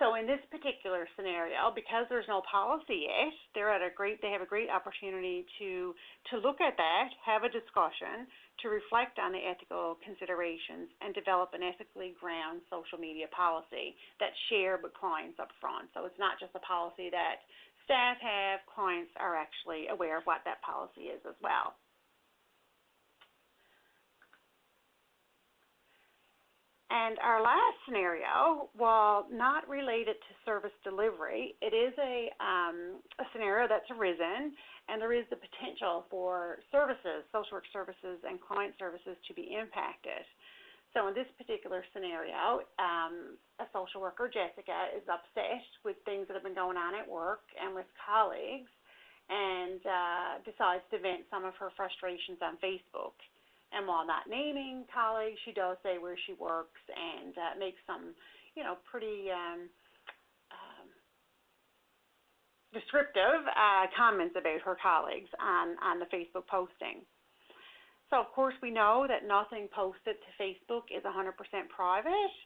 So in this particular scenario, because there's no policy yet, they have a great opportunity to look at that, have a discussion, to reflect on the ethical considerations, and develop an ethically ground social media policy that's shared with clients up front. So it's not just a policy that staff have, clients are actually aware of what that policy is as well. And our last scenario, while not related to service delivery, it is a scenario that's arisen, and there is the potential for services, social work services and client services, to be impacted. So in this particular scenario, a social worker, Jessica, is upset with things that have been going on at work and with colleagues, and decides to vent some of her frustrations on Facebook. And while not naming colleagues, she does say where she works and makes some, pretty descriptive comments about her colleagues on the Facebook posting. So, of course, we know that nothing posted to Facebook is 100% private,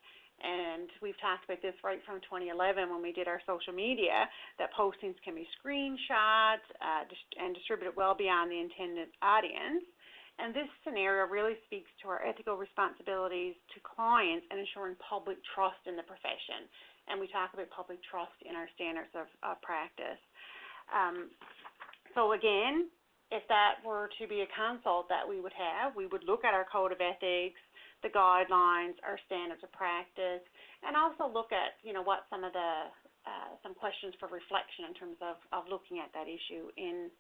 and we've talked about this right from 2011 when we did our social media, that postings can be screenshot and distributed well beyond the intended audience. And this scenario really speaks to our ethical responsibilities to clients and ensuring public trust in the profession. And we talk about public trust in our standards of practice. So again, if that were to be a consult that we would have, we would look at our code of ethics, the guidelines, our standards of practice, and also look at, what some of the some questions for reflection in terms of looking at that issue in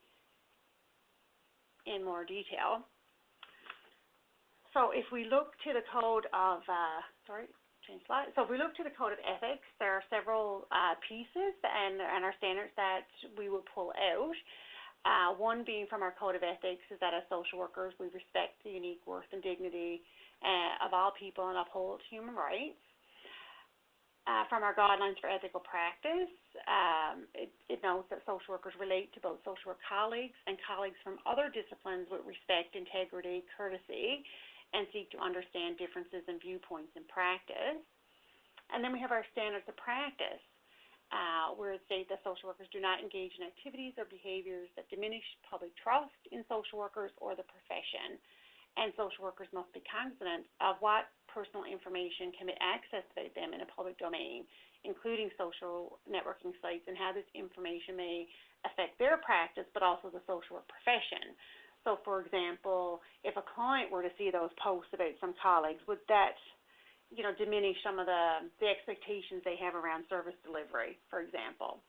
more detail. So if we look to the code of, So if we look to the code of ethics, there are several pieces and our standards that we will pull out. One being from our code of ethics is that as social workers, we respect the unique worth and dignity of all people and uphold human rights. From our guidelines for ethical practice, it notes that social workers relate to both social work colleagues and colleagues from other disciplines with respect, integrity, courtesy, and seek to understand differences in viewpoints in practice. And then we have our standards of practice, where it states that social workers do not engage in activities or behaviors that diminish public trust in social workers or the profession. And social workers must be cognizant of what personal information can be accessed by them in a public domain, including social networking sites, and how this information may affect their practice, but also the social work profession. So, for example, if a client were to see those posts about some colleagues, would that diminish some of the expectations they have around service delivery, for example?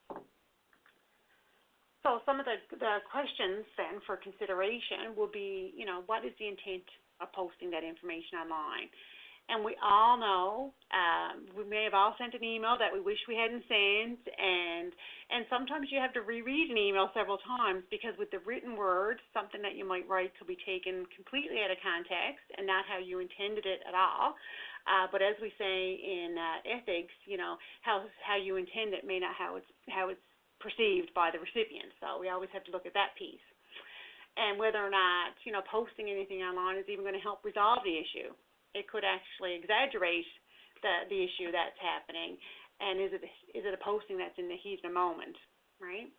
So some of the questions then for consideration will be, what is the intent of posting that information online? And we all know, we may have all sent an email that we wish we hadn't sent, and sometimes you have to reread an email several times because with the written word, something that you might write could be taken completely out of context and not how you intended it at all. But as we say in ethics, how you intend it may not how it's perceived by the recipient. So we always have to look at that piece. And whether or not, posting anything online is even going to help resolve the issue. It could actually exaggerate the issue that's happening. And is it a posting that's in the heat of the moment, right?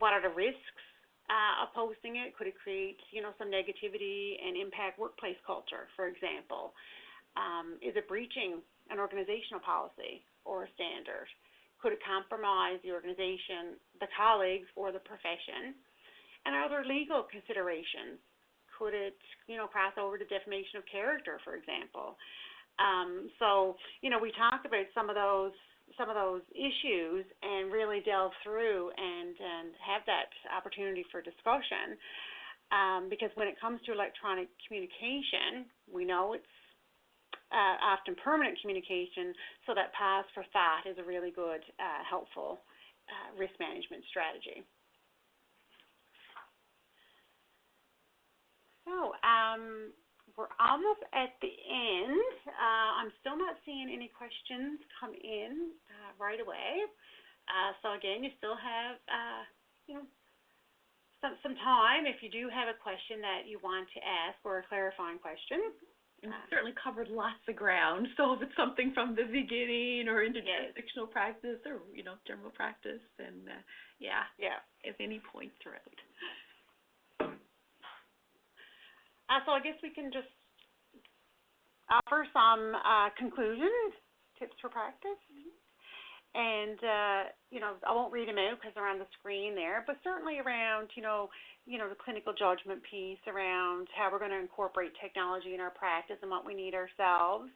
What are the risks of posting it? Could it create, some negativity and impact workplace culture, for example? Is it breaching an organizational policy or a standard? Could it compromise the organization, the colleagues, or the profession? And are there legal considerations? Could it, cross over to defamation of character, for example? So, we talked about some of those issues and really delve through and have that opportunity for discussion, because when it comes to electronic communication, we know it's often permanent communication, so that pause for thought is a really good, helpful risk management strategy. So we're almost at the end. I'm still not seeing any questions come in right away. So again, you still have some time if you do have a question that you want to ask or a clarifying question. And certainly covered lots of ground. So if it's something from the beginning or interjurisdictional practice or general practice, then if any point throughout. So I guess we can just offer some conclusions, tips for practice. And, I won't read them out because they're on the screen there, but certainly around, the clinical judgment piece, around how we're going to incorporate technology in our practice and what we need ourselves,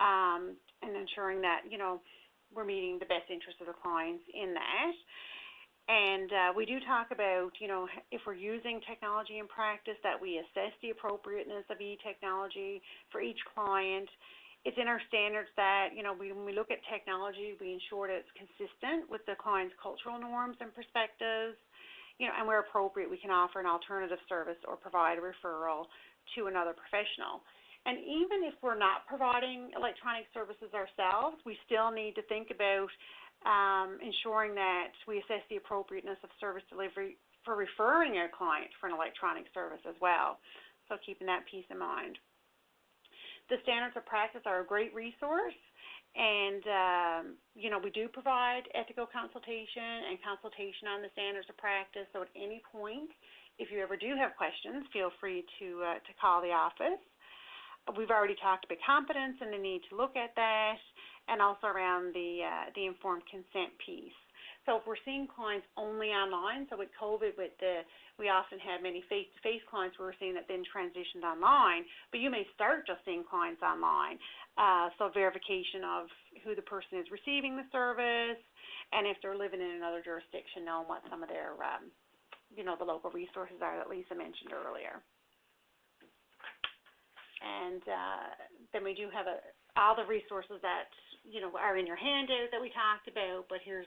and ensuring that, we're meeting the best interests of the clients in that. And we do talk about, if we're using technology in practice, that we assess the appropriateness of e-technology for each client. It's in our standards that, when we look at technology, we ensure that it's consistent with the client's cultural norms and perspectives. And where appropriate, we can offer an alternative service or provide a referral to another professional. And even if we're not providing electronic services ourselves, we still need to think about ensuring that we assess the appropriateness of service delivery for referring a client for an electronic service as well. So keeping that piece in mind. The standards of practice are a great resource, and we do provide ethical consultation and consultation on the standards of practice. So at any point, if you ever do have questions, feel free to call the office. We've already talked about competence and the need to look at that, and also around the informed consent piece. So if we're seeing clients only online, so with COVID, we often had many face-to-face clients where we're seeing that then transitioned online, but you may start just seeing clients online. So verification of who the person is receiving the service, and if they're living in another jurisdiction, knowing what some of their, the local resources are that Lisa mentioned earlier. And then we do have all the resources that are in your handout that we talked about, but here's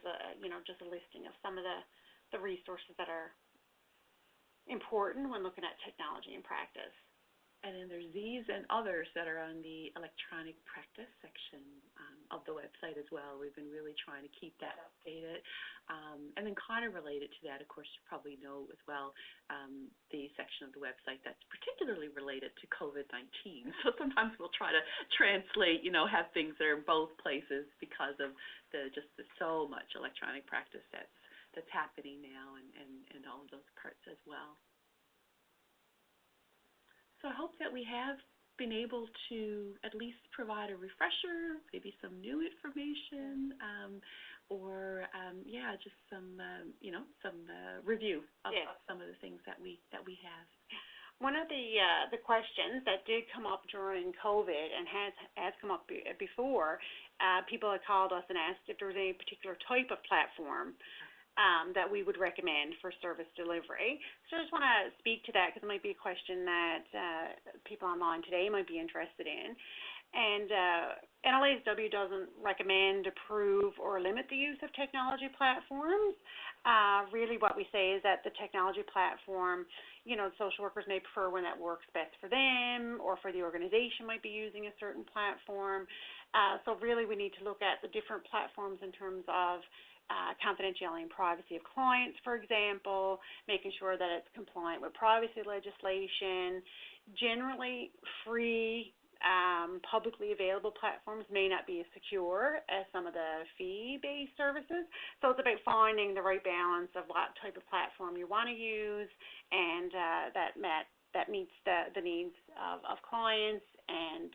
just a listing of some of the resources that are important when looking at technology in practice. And then there's these and others that are on the electronic practice section of the website as well. We've been really trying to keep that updated. And then kind of related to that, of course, you probably know as well, the section of the website that's particularly related to COVID-19. So sometimes we'll try to translate, have things that are in both places because of the so much electronic practice that's happening now, and all of those parts as well. So I hope that we have been able to at least provide a refresher, maybe some new information, or just some review of some of the things that we have. One of the questions that did come up during COVID and has come up before, people had called us and asked if there was any particular type of platform that we would recommend for service delivery. So I just want to speak to that because it might be a question that people online today might be interested in. And NLASW doesn't recommend, approve, or limit the use of technology platforms. Really what we say is that the technology platform, social workers may prefer when that works best for them, or for the organization might be using a certain platform. So really we need to look at the different platforms in terms of confidentiality and privacy of clients, for example, making sure that it's compliant with privacy legislation. Generally, free, publicly available platforms may not be as secure as some of the fee-based services. So it's about finding the right balance of what type of platform you want to use, and that meets the needs of clients, and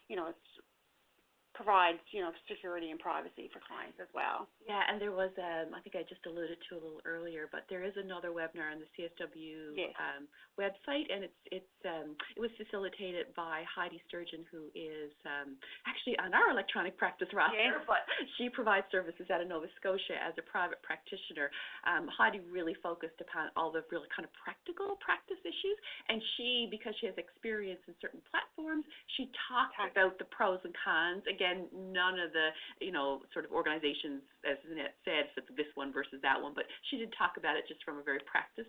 it provides security and privacy for clients as well. Yeah, and there was I think I just alluded to a little earlier, but there is another webinar on the CSW website, and it was facilitated by Heidi Sturgeon, who is actually on our electronic practice roster, but she provides services out of Nova Scotia as a private practitioner. Heidi really focused upon all the really kind of practical practice issues, and she, because she has experience in certain platforms, she talked about the pros and cons. Again, none of the sort of organizations, as Annette said, if it's this one versus that one, but she did talk about it just from a very practice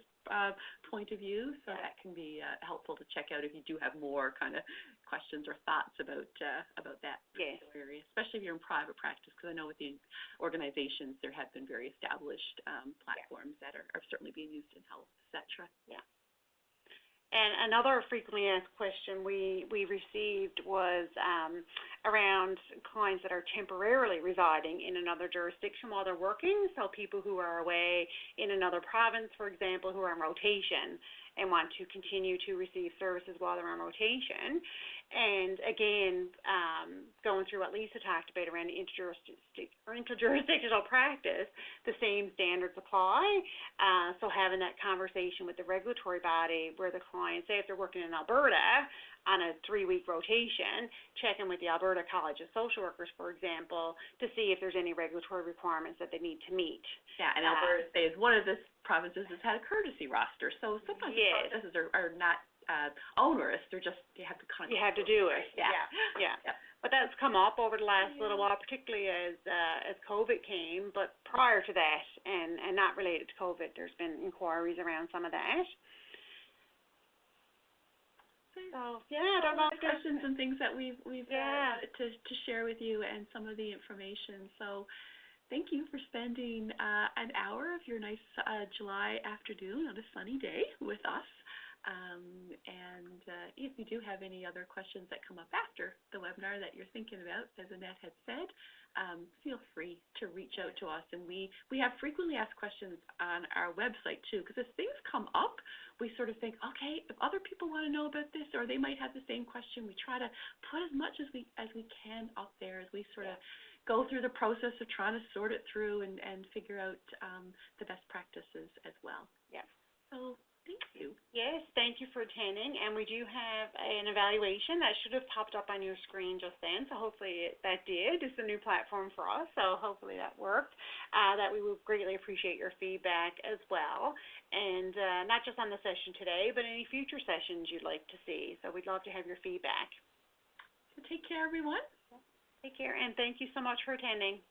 point of view, so that can be helpful to check out if you do have more kind of questions or thoughts about that particular area, especially if you're in private practice, because I know with the organizations there have been very established platforms that are certainly being used in health, et cetera. Yeah. And another frequently asked question we received was around clients that are temporarily residing in another jurisdiction while they're working, so people who are away in another province, for example, who are on rotation and want to continue to receive services while they're on rotation. And again, going through what Lisa talked about around interjurisdictional practice, the same standards apply. So having that conversation with the regulatory body where the client, say if they're working in Alberta on a 3-week rotation, checking with the Alberta College of Social Workers, for example, to see if there's any regulatory requirements that they need to meet. Yeah, and Alberta is one of the provinces that's had a courtesy roster, so sometimes the processes are not onerous. They're just, you have to kind of... You have to do it. Yeah. But that's come up over the last little while, particularly as COVID came. But prior to that, and not related to COVID, there's been inquiries around some of that. So I don't know. Questions and things that we've wanted to share with you, and some of the information. So thank you for spending an hour of your nice July afternoon on a sunny day with us. And if you do have any other questions that come up after the webinar that you're thinking about, as Annette had said, feel free to reach out to us. And we have frequently asked questions on our website too, because as things come up, we sort of think, okay, if other people want to know about this, or they might have the same question, we try to put as much as we can up there as we sort of go through the process of trying to sort it through and figure out the best practices as well. Yeah. So thank you. Yes, thank you for attending. And we do have an evaluation that should have popped up on your screen just then. So hopefully that did. It's a new platform for us, so hopefully that worked. That we would greatly appreciate your feedback as well. And not just on the session today, but any future sessions you'd like to see. So we'd love to have your feedback. So take care, everyone. Take care, and thank you so much for attending.